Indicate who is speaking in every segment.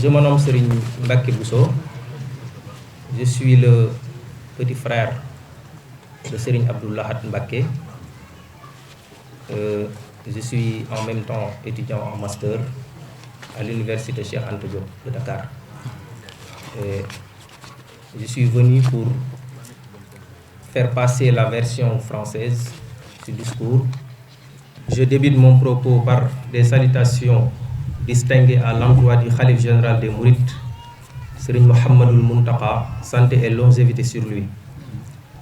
Speaker 1: Je me nomme Serigne Mbacké Bousso. Je suis le petit frère de Serigne Abdou Lahad Mbacké. Je suis en même temps étudiant en master à l'université Cheikh Anta Diop de Dakar. Et je suis venu pour faire passer la version française du discours. Je débute mon propos par des salutations distinguées à l'endroit du Khalife général des Mourides, Serigne Mouhamadoul Mountakha, santé et longévité sur lui.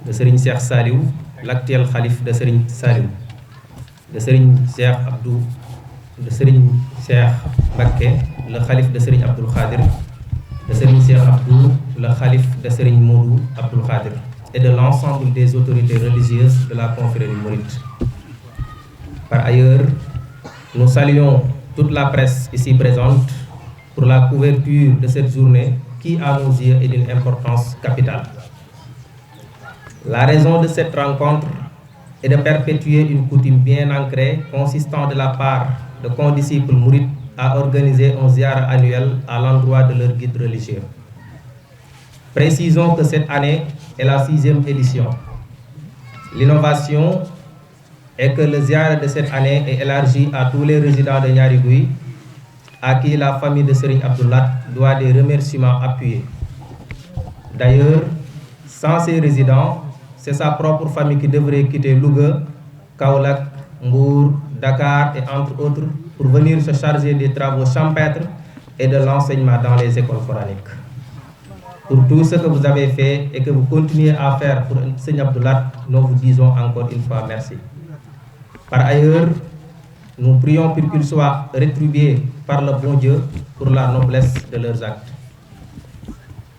Speaker 1: De Serigne Cheikh Saliou, l'actuel Khalife de Serigne Saliou. De Serigne Cheikh Abdou, de Serigne Cheikh Mbacké, le Khalife de Serigne Abdoul Khadir. De Serigne Cheikh Abdou, le Khalife de Serigne Modou Abdoul Khadir. Et de l'ensemble des autorités religieuses de la confrérie mouride. Par ailleurs, nous saluons toute la presse ici présente pour la couverture de cette journée qui, à nos yeux, est d'une importance capitale. La raison de cette rencontre est de perpétuer une coutume bien ancrée consistant de la part de condisciples mourides à organiser un ziara annuel à l'endroit de leur guide religieux. Précisons que cette année est la 6e édition. L'innovation est que le ziara de cette année est élargi à tous les résidents de Niary Gouye, à qui la famille de Serigne Abdou Lahad doit des remerciements appuyés. D'ailleurs, sans ces résidents, c'est sa propre famille qui devrait quitter Louga, Kaolack, Mbour, Dakar et entre autres pour venir se charger des travaux champêtres et de l'enseignement dans les écoles coraniques. Pour tout ce que vous avez fait et que vous continuez à faire pour Serigne Abdou Lahad, nous vous disons encore une fois merci. Par ailleurs, nous prions pour qu'ils soient rétribués par le bon Dieu pour la noblesse de leurs actes.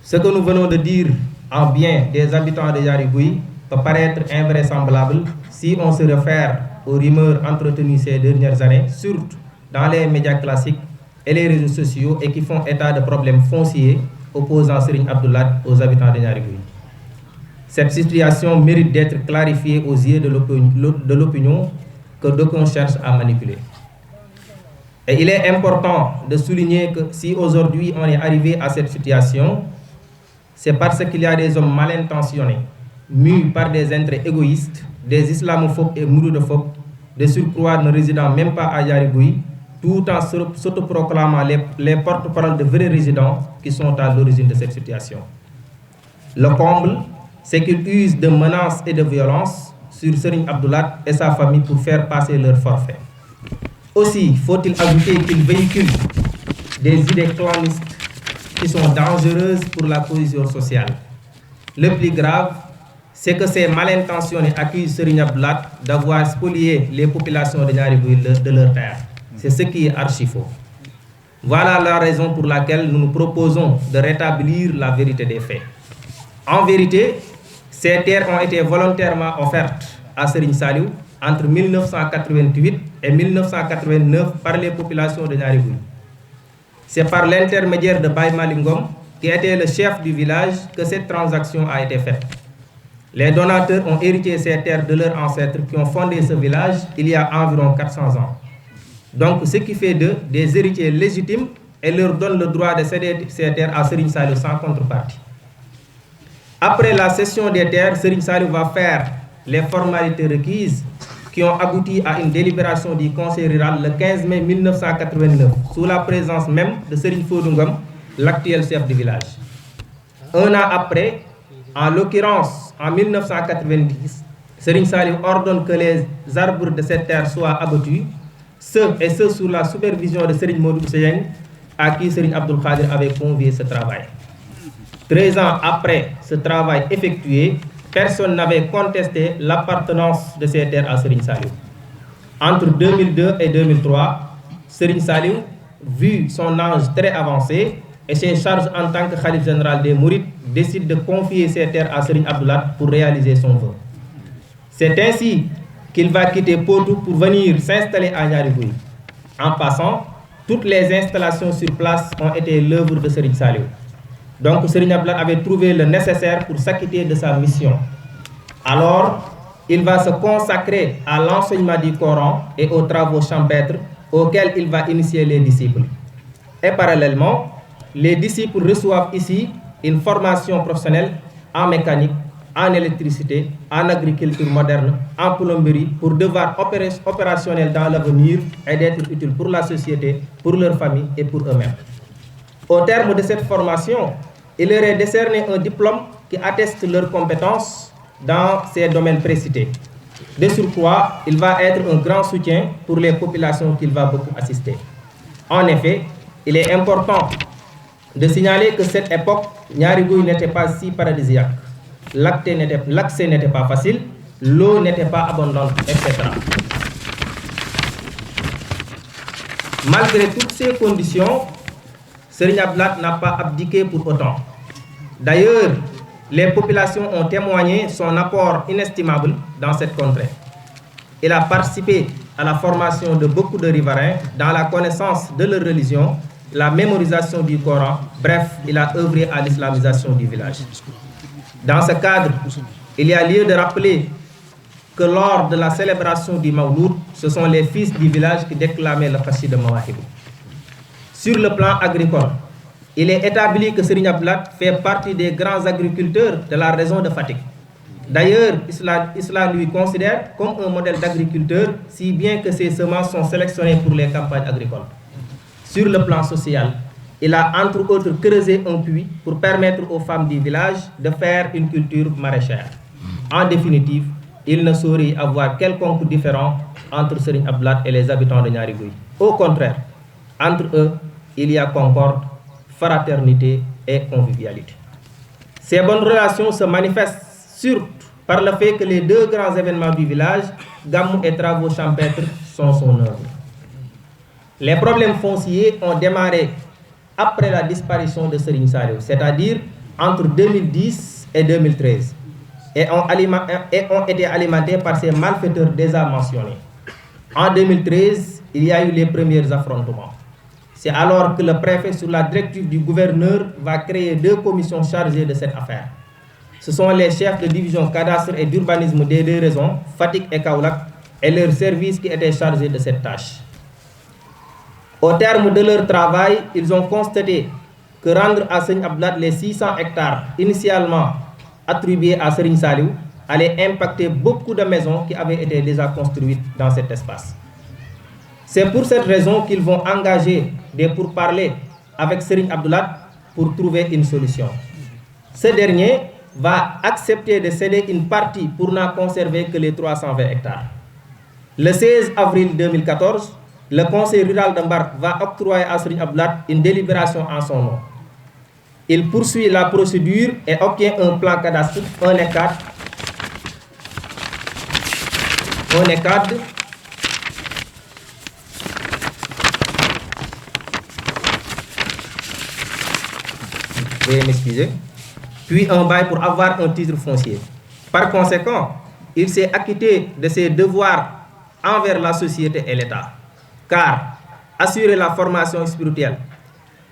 Speaker 1: Ce que nous venons de dire en bien des habitants de Niary Gouye peut paraître invraisemblable si on se réfère aux rumeurs entretenues ces dernières années, surtout dans les médias classiques et les réseaux sociaux, et qui font état de problèmes fonciers opposant Serigne Abdou Lahad aux habitants de Niary Gouye. Cette situation mérite d'être clarifiée aux yeux de l'opinion que d'aucuns cherchent à manipuler. Et il est important de souligner que si aujourd'hui on est arrivé à cette situation, c'est parce qu'il y a des hommes mal intentionnés, mus par des intérêts égoïstes, des islamophobes et mouroudophobes, de surcroît ne résidant même pas à Niary Gouye, tout en s'autoproclamant les porte-parole de vrais résidents qui sont à l'origine de cette situation. Le comble, c'est qu'ils usent de menaces et de violences sur Serigne Abdou Lahad et sa famille pour faire passer leur forfait. Aussi, faut-il ajouter qu'ils véhiculent des idées clanistes qui sont dangereuses pour la cohésion sociale. Le plus grave, c'est que ces mal intentionnés accusent Serigne Abdou Lahad d'avoir spolié les populations de Niary Gouye de leur terre. C'est ce qui est archi faux. Voilà la raison pour laquelle nous nous proposons de rétablir la vérité des faits. En vérité, ces terres ont été volontairement offertes à Serigne Saliou entre 1988 et 1989 par les populations de Niary Gouye. C'est par l'intermédiaire de Baye Malick Ngom, qui était le chef du village, que cette transaction a été faite. Les donateurs ont hérité ces terres de leurs ancêtres qui ont fondé ce village il y a environ 400 ans. Donc, ce qui fait d'eux des héritiers légitimes et leur donne le droit de céder ces terres à Serigne Saliou sans contrepartie. Après la cession des terres, Serigne Saliou va faire les formalités requises qui ont abouti à une délibération du conseil rural le 15 mai 1989, sous la présence même de Serigne Fodou Ngom, l'actuel chef du village. Un an après, en l'occurrence en 1990, Serigne Saliou ordonne que les arbres de cette terre soient abattus, ce sous la supervision de Serigne Modou Seyeng, à qui Serigne Abdoul Khadir avait convié ce travail. 13 ans après ce travail effectué, personne n'avait contesté l'appartenance de ces terres à Serigne Saliou. Entre 2002 et 2003, Serigne Saliou, vu son âge très avancé et ses charges en tant que Khalife général des Mourides, décide de confier ces terres à Serigne Abdou Lahad pour réaliser son vœu. C'est ainsi qu'il va quitter Potou pour venir s'installer à Niary Gouye. En passant, toutes les installations sur place ont été l'œuvre de Serigne Saliou. Donc Serigne Abdou Lahad avait trouvé le nécessaire pour s'acquitter de sa mission. Alors, il va se consacrer à l'enseignement du Coran et aux travaux champêtres auxquels il va initier les disciples. Et parallèlement, les disciples reçoivent ici une formation professionnelle en mécanique, en électricité, en agriculture moderne, en plomberie, pour devoir opérationnels dans l'avenir et d'être utiles pour la société, pour leur famille et pour eux-mêmes. Au terme de cette formation, il leur est décerné un diplôme qui atteste leurs compétences dans ces domaines précités. De surcroît, il va être un grand soutien pour les populations qu'il va beaucoup assister. En effet, il est important de signaler que cette époque, Niary Gouye n'était pas si paradisiaque. L'accès n'était pas facile, l'eau n'était pas abondante, etc. Malgré toutes ces conditions, Serigne Abdou Lahad n'a pas abdiqué pour autant. D'ailleurs, les populations ont témoigné son apport inestimable dans cette contrée. Il a participé à la formation de beaucoup de riverains dans la connaissance de leur religion, la mémorisation du Coran, bref, il a œuvré à l'islamisation du village. Dans ce cadre, il y a lieu de rappeler que lors de la célébration du Mawlud, ce sont les fils du village qui déclamaient le Khachid de Mawahibou. Sur le plan agricole, il est établi que Serigne Abdou Lahad fait partie des grands agriculteurs de la région de Fatick. D'ailleurs, Islam lui considère comme un modèle d'agriculteur, si bien que ses semences sont sélectionnées pour les campagnes agricoles. Sur le plan social, il a entre autres creusé un puits pour permettre aux femmes du village de faire une culture maraîchère. En définitive, il ne saurait y avoir quelconque différence entre Serigne Abdou Lahad et les habitants de Niary Gouye. Au contraire, entre eux, il y a concorde, fraternité et convivialité. Ces bonnes relations se manifestent surtout par le fait que les deux grands événements du village, Gamou et travaux champêtres, sont son œuvre. Les problèmes fonciers ont démarré après la disparition de Serigne Saliou, c'est-à-dire entre 2010 et 2013, et ont été alimentés par ces malfaiteurs déjà mentionnés. En 2013, il y a eu les premiers affrontements. C'est alors que le préfet, sous la directive du gouverneur, va créer deux commissions chargées de cette affaire. Ce sont les chefs de division cadastre et d'urbanisme des deux régions, Fatick et Kaolack, et leurs services qui étaient chargés de cette tâche. Au terme de leur travail, ils ont constaté que rendre à Serigne Abdou Lahad les 600 hectares initialement attribués à Serigne Saliou allait impacter beaucoup de maisons qui avaient été déjà construites dans cet espace. C'est pour cette raison qu'ils vont engager des pourparlers avec Serigne Abdou Lahad pour trouver une solution. Ce dernier va accepter de céder une partie pour n'en conserver que les 320 hectares. Le 16 avril 2014, le conseil rural de Mbark va octroyer à Serigne Abdou Lahad une délibération en son nom. Il poursuit la procédure et obtient un plan cadastre, un ECAD, veuillez m'excuser, puis un bail pour avoir un titre foncier. Par conséquent, il s'est acquitté de ses devoirs envers la société et l'État, car assurer la formation spirituelle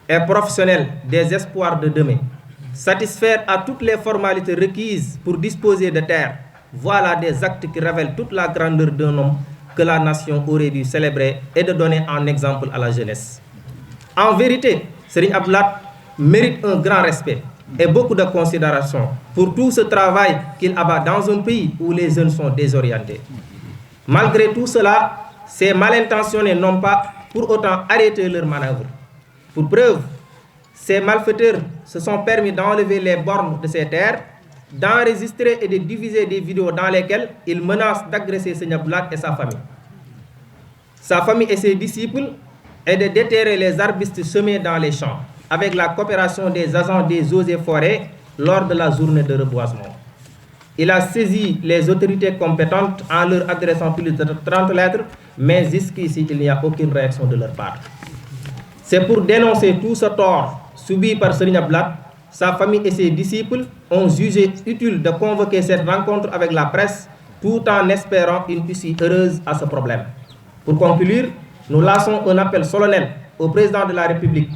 Speaker 1: et professionnelle des espoirs de demain, satisfaire à toutes les formalités requises pour disposer de terres, voilà des actes qui révèlent toute la grandeur d'un homme que la nation aurait dû célébrer et de donner en exemple à la jeunesse. En vérité, Serigne Abdou Lahad mérite un grand respect et beaucoup de considération pour tout ce travail qu'il abat dans un pays où les jeunes sont désorientés. Malgré tout cela, ces malintentionnés n'ont pas pour autant arrêté leur manœuvre. Pour preuve, ces malfaiteurs se sont permis d'enlever les bornes de ces terres, d'enregistrer et de diffuser des vidéos dans lesquelles ils menacent d'agresser Serigne Abdou Lahad et sa famille. Sa famille et ses disciples, et de déterrer les arbustes semés dans les champs, avec la coopération des agents des eaux et forêts lors de la journée de reboisement. Il a saisi les autorités compétentes en leur adressant plus de 30 lettres, mais jusqu'ici, il n'y a aucune réaction de leur part. C'est pour dénoncer tout ce tort subi par Serigne Abdou Lahad, sa famille et ses disciples ont jugé utile de convoquer cette rencontre avec la presse, tout en espérant une issue heureuse à ce problème. Pour conclure, nous lançons un appel solennel au président de la République,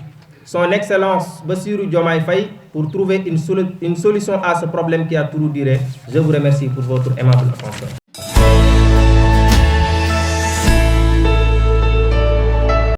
Speaker 1: son Excellence Bassirou Diomaye Faye, pour trouver une solution à ce problème qui a toujours duré. Je vous remercie pour votre aimable attention.